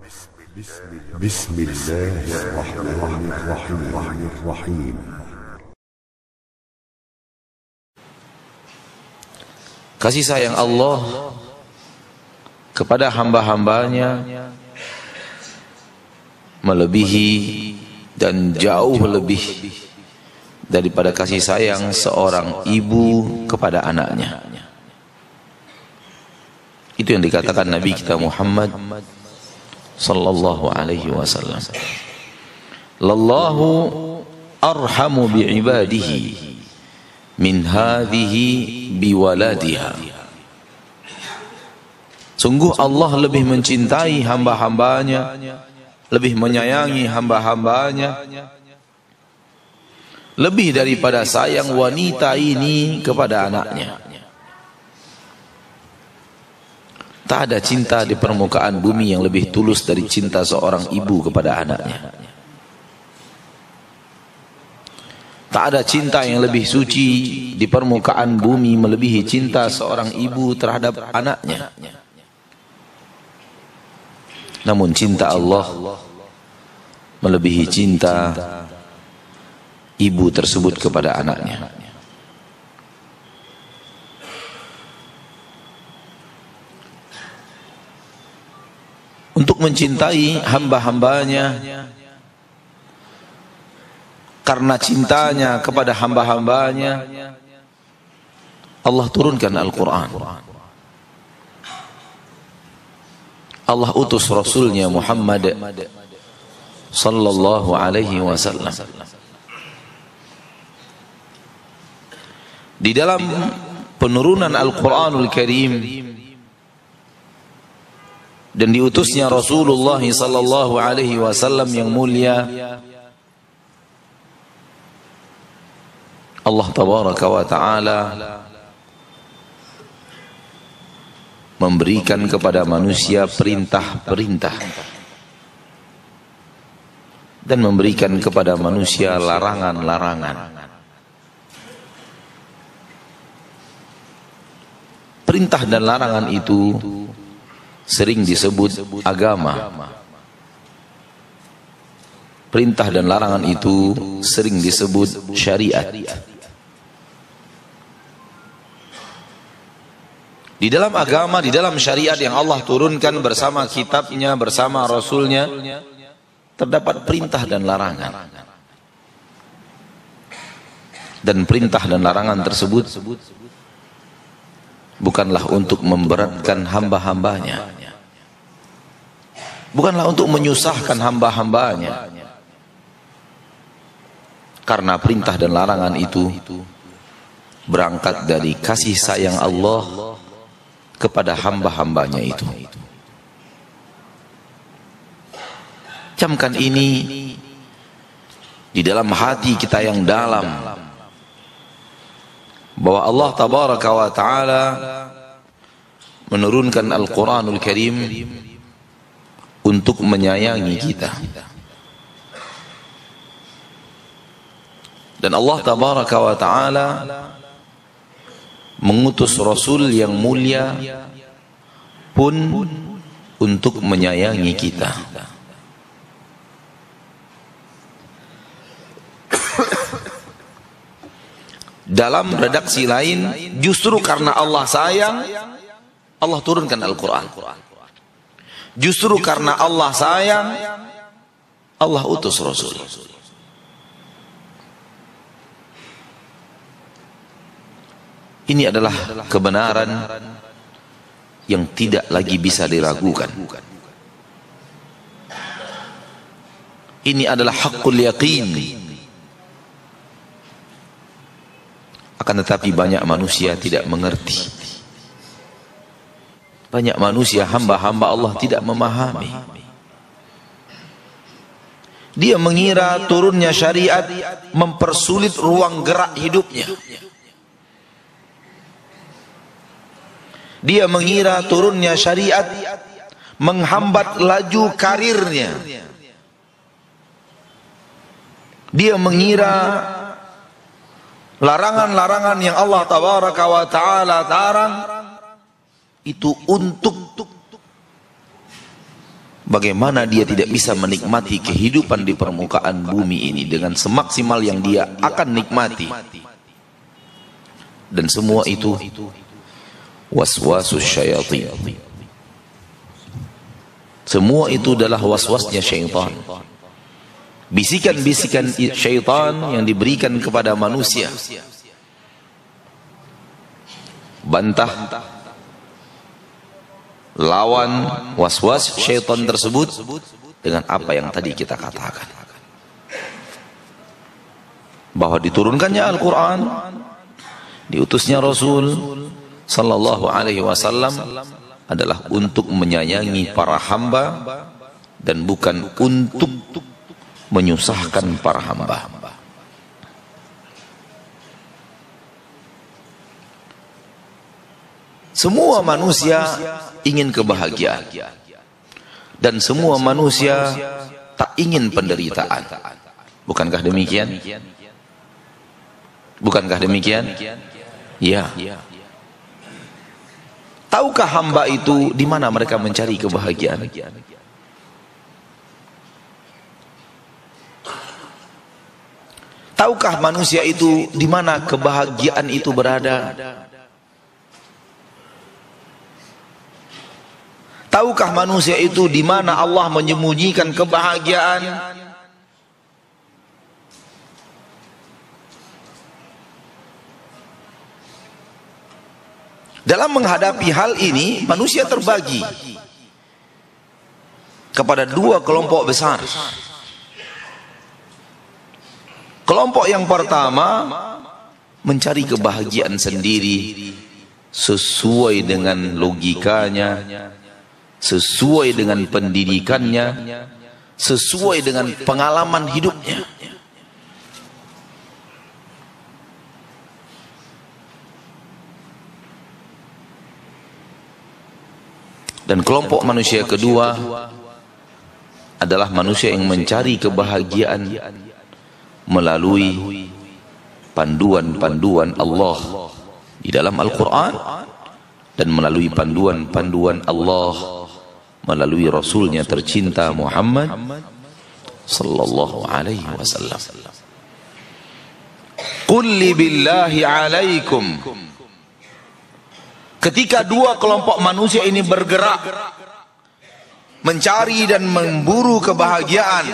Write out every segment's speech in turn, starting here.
بسم الله الرحمن الرحيم. Kasih sayang Allah kepada hamba-hambanya melebihi dan jauh lebih daripada kasih sayang seorang ibu kepada anaknya. Itu yang dikatakan Nabi kita Muhammad sallallahu alaihi wasallam. Lallahu arhamu bi'ibadihi min hadhihi biwaladiha. Sungguh Allah lebih mencintai hamba-hambanya, lebih menyayangi hamba-hambanya, lebih daripada sayang wanita ini kepada anaknya. Tak ada cinta di permukaan bumi yang lebih tulus dari cinta seorang ibu kepada anaknya. Tak ada cinta yang lebih suci di permukaan bumi melebihi cinta seorang ibu terhadap anaknya. Namun cinta Allah melebihi cinta ibu tersebut kepada anaknya. Untuk mencintai hamba-hambanya, karena cintanya kepada hamba-hambanya, Allah turunkan Al-Quran. Allah utus Rasulnya Muhammad sallallahu alaihi wasallam. Di dalam penurunan Al-Quranul Karim dan diutusnya Rasulullah sallallahu alaihi wasallam yang mulia, Allah tabaraka wa ta'ala memberikan kepada manusia perintah-perintah dan memberikan kepada manusia larangan-larangan. Perintah dan larangan itu sering disebut agama. Perintah dan larangan itu sering disebut syariat. Di dalam agama, di dalam syariat yang Allah turunkan bersama kitabnya, bersama Rasulnya, terdapat perintah dan larangan. Dan perintah dan larangan tersebut bukanlah untuk memberatkan hamba-hambanya, bukanlah untuk menyusahkan hamba-hambanya, karena perintah dan larangan itu berangkat dari kasih sayang Allah kepada hamba-hambanya itu. Camkan ini di dalam hati kita yang dalam, bahwa Allah tabaraka wa ta'ala menurunkan Al-Quranul Karim untuk menyayangi kita. Dan Allah tabaraka wa ta'ala mengutus Rasul yang mulia pun untuk menyayangi kita. Dalam redaksi lain, justru karena Allah sayang, Allah turunkan Al-Quran. Justru karena Allah sayang, Allah utus Rasul. Ini adalah kebenaran yang tidak lagi bisa diragukan. Ini adalah haqqul yaqin. Akan tetapi banyak manusia tidak mengerti. Banyak manusia, hamba-hamba Allah, tidak memahami. Dia mengira turunnya syariat mempersulit ruang gerak hidupnya. Dia mengira turunnya syariat menghambat laju karirnya. Dia mengira larangan-larangan yang Allah tabaraka wa ta'ala tarang itu untuk bagaimana dia tidak bisa menikmati kehidupan di permukaan bumi ini dengan semaksimal yang dia akan nikmati. Dan semua itu waswasus syaitan. Semua itu adalah waswasnya syaitan. Bisikan-bisikan syaitan yang diberikan kepada manusia. Bantah, lawan waswas syaitan tersebut dengan apa yang tadi kita katakan, bahwa diturunkannya Al-Quran, diutusnya Rasul sallallahu alaihi wasallam adalah untuk menyayangi para hamba dan bukan untuk menyusahkan para hamba. Semua manusia ingin kebahagiaan dan semua manusia tak ingin penderitaan. Bukankah demikian? Bukankah demikian? Ya. Tahukah hamba itu di mana mereka mencari kebahagiaan? Tahukah manusia itu di mana kebahagiaan itu berada? Tahukah manusia itu di mana Allah menyembunyikan kebahagiaan? Dalam menghadapi hal ini, manusia terbagi kepada dua kelompok besar. Kelompok yang pertama mencari kebahagiaan sendiri sesuai dengan logikanya, sesuai dengan pendidikannya, sesuai dengan pengalaman hidupnya. Dan kelompok manusia kedua adalah manusia yang mencari kebahagiaan melalui panduan-panduan Allah di dalam Al-Quran dan melalui panduan-panduan Allah melalui Rasulnya tercinta Muhammad sallallahu alaihi wasallam. Qul li billahi alaikum. Ketika dua kelompok manusia ini bergerak mencari dan memburu kebahagiaan,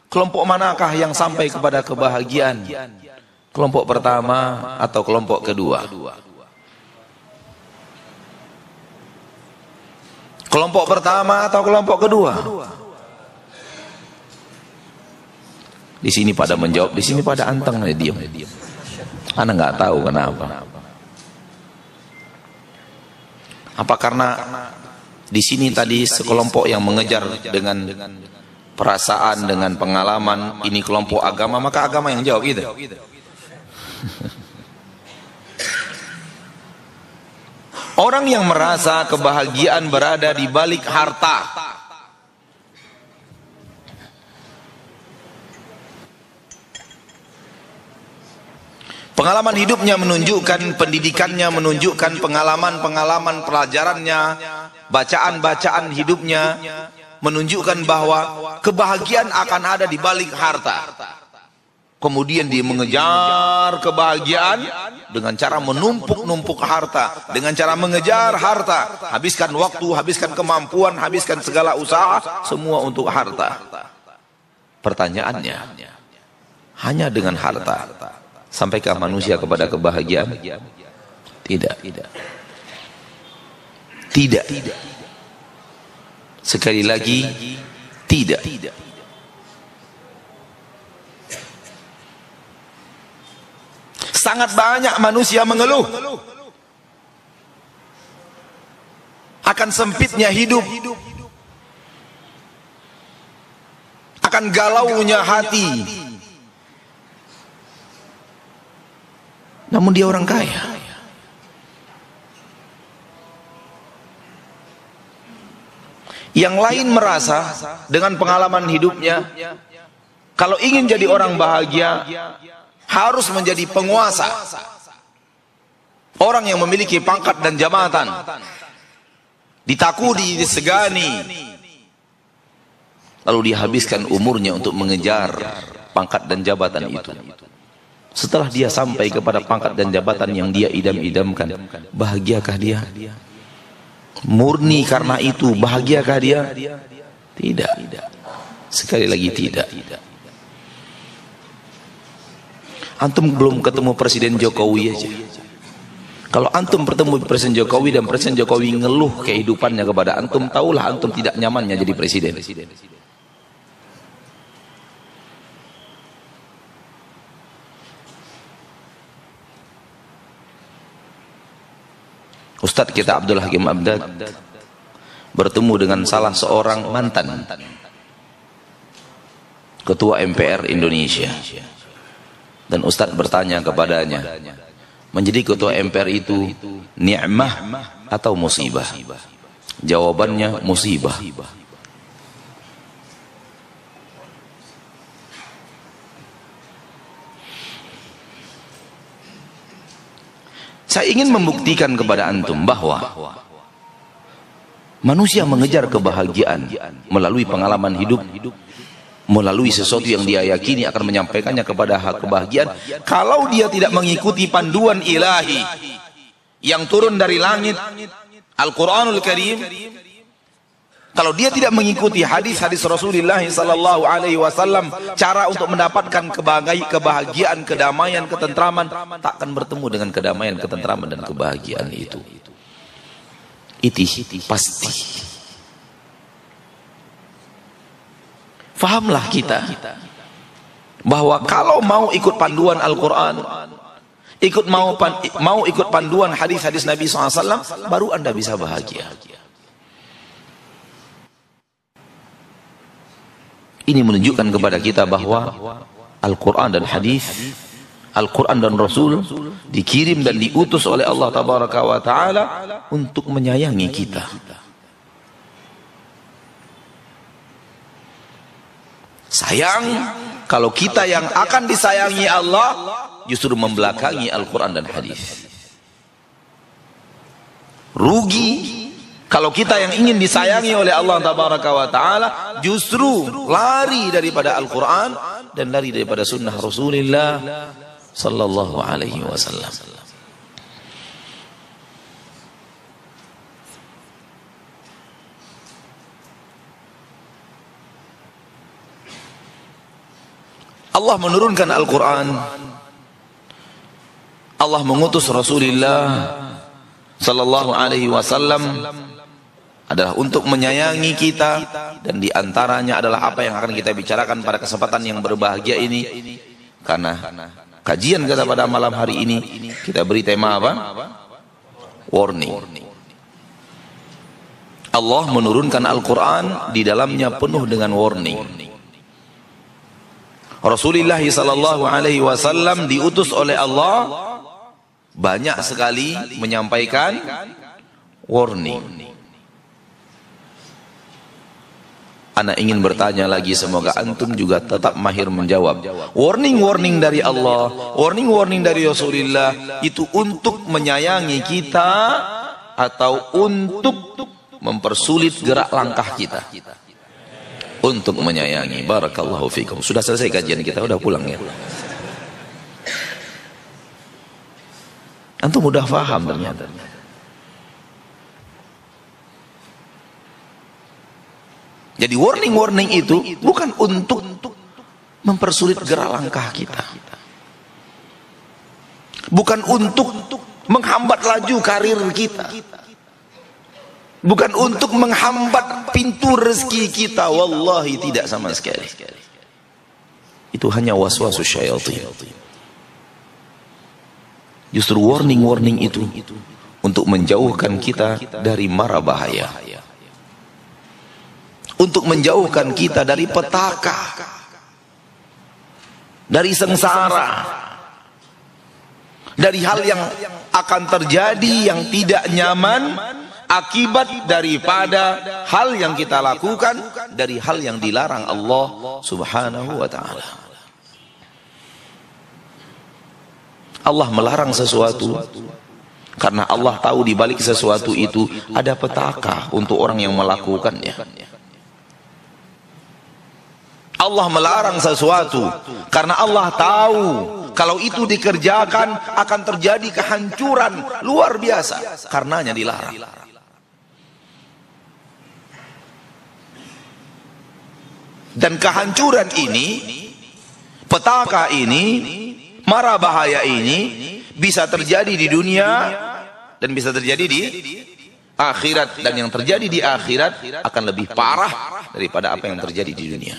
kelompok manakah yang sampai kepada kebahagiaan? Kelompok pertama atau kelompok kedua? Kelompok pertama atau kelompok kedua? Di sini pada menjawab, di sini pada anteng diam. Ana nggak tahu kenapa. Apa karena di sini tadi sekelompok yang mengejar dengan perasaan, dengan pengalaman, ini kelompok agama, maka agama yang jawab gitu. Orang yang merasa kebahagiaan berada di balik harta, pengalaman hidupnya menunjukkan, pendidikannya menunjukkan, pengalaman-pengalaman pelajarannya, bacaan-bacaan hidupnya menunjukkan bahwa kebahagiaan akan ada di balik harta. Kemudian dia mengejar kebahagiaan dengan cara menumpuk-numpuk harta, dengan cara mengejar harta, habiskan waktu, habiskan kemampuan, habiskan segala usaha, semua untuk harta. Pertanyaannya, hanya dengan harta sampaikah manusia kepada kebahagiaan? Tidak. Tidak. Sekali lagi, tidak. Sangat banyak manusia mengeluh akan sempitnya hidup, akan galaunya hati. Namun dia orang kaya. Yang lain merasa dengan pengalaman hidupnya, kalau ingin jadi orang bahagia harus menjadi penguasa, orang yang memiliki pangkat dan jabatan, ditakudi, disegani, lalu dia habiskan umurnya untuk mengejar pangkat dan jabatan itu. Setelah dia sampai kepada pangkat dan jabatan yang dia idam-idamkan, bahagiakah dia? Murni karena itu, bahagiakah dia? Tidak. Sekali lagi tidak. Antum belum ketemu Presiden Jokowi aja. Kalau antum bertemu Presiden Jokowi dan Presiden Jokowi ngeluh kehidupannya kepada antum, tahulah antum tidak nyamannya jadi presiden. Ustadz kita Abdul Hakim Abdad bertemu dengan salah seorang mantan Ketua MPR Indonesia. Dan Ustadz bertanya kepadanya, menjadi Ketua MPR itu ni'mah atau musibah? Jawabannya musibah. Saya ingin membuktikan kepada antum bahwa manusia mengejar kebahagiaan melalui pengalaman hidup, melalui sesuatu yang dia yakini akan menyampaikannya kepada kebahagiaan. Kalau dia tidak mengikuti panduan ilahi yang turun dari langit, Al-Quranul Karim, kalau dia tidak mengikuti hadis-hadis Rasulullah sallallahu alaihi wasallam, cara untuk mendapatkan kebahagiaan, kedamaian, ketentraman, tak akan bertemu dengan kedamaian, ketentraman dan kebahagiaan itu. Itu pasti. Fahamlah kita bahwa kalau mau ikut panduan Al-Quran, mau ikut panduan hadis-hadis Nabi SAW, baru Anda bisa bahagia. Ini menunjukkan kepada kita bahwa Al-Quran dan hadis, Al-Quran dan Rasul dikirim dan diutus oleh Allah Tabaraka wa Ta'ala untuk menyayangi kita. Sayang kalau kita yang akan disayangi Allah justru membelakangi Al-Quran dan hadis. Rugi kalau kita yang ingin disayangi oleh Allah Tabaraka wa Ta'ala justru lari daripada Al-Quran dan lari daripada sunnah Rasulullah sallallahu alaihi wasallam. Allah menurunkan Al-Quran, Allah mengutus Rasulullah sallallahu alaihi wasallam adalah untuk menyayangi kita, dan diantaranya adalah apa yang akan kita bicarakan pada kesempatan yang berbahagia ini. Karena kajian kita pada malam hari ini kita beri tema apa? Warning. Allah menurunkan Al-Quran, di dalamnya penuh dengan warning. Rasulullah sallallahu alaihi wasallam diutus oleh Allah banyak sekali menyampaikan warning. Ana ingin bertanya lagi, semoga antum juga tetap mahir menjawab. Warning-warning dari Allah, warning-warning dari Rasulullah itu untuk menyayangi kita atau untuk mempersulit gerak langkah kita? Untuk menyayangi. Barakallahu fikum. Sudah selesai kajian kita, udah pulang ya. Antum udah paham ternyata. Jadi warning-warning itu bukan untuk mempersulit gerak langkah kita. Bukan untuk menghambat laju karir kita. Bukan untuk menghambat pintu rezeki kita. Wallahi tidak sama sekali. Itu hanya waswasus syaitan. Justru warning-warning itu untuk menjauhkan kita dari mara bahaya. Untuk menjauhkan kita dari petaka, dari sengsara, dari hal yang akan terjadi yang tidak nyaman akibat daripada hal yang kita lakukan, dari hal yang dilarang Allah Subhanahu wa Ta'ala. Allah melarang sesuatu karena Allah tahu di balik sesuatu itu ada petaka untuk orang yang melakukannya. Allah melarang sesuatu karena Allah tahu kalau itu dikerjakan akan terjadi kehancuran luar biasa, karenanya dilarang. Dan kehancuran ini, petaka ini, mara bahaya ini bisa terjadi di dunia dan bisa terjadi di akhirat, dan yang terjadi di akhirat akan lebih parah daripada apa yang terjadi di dunia.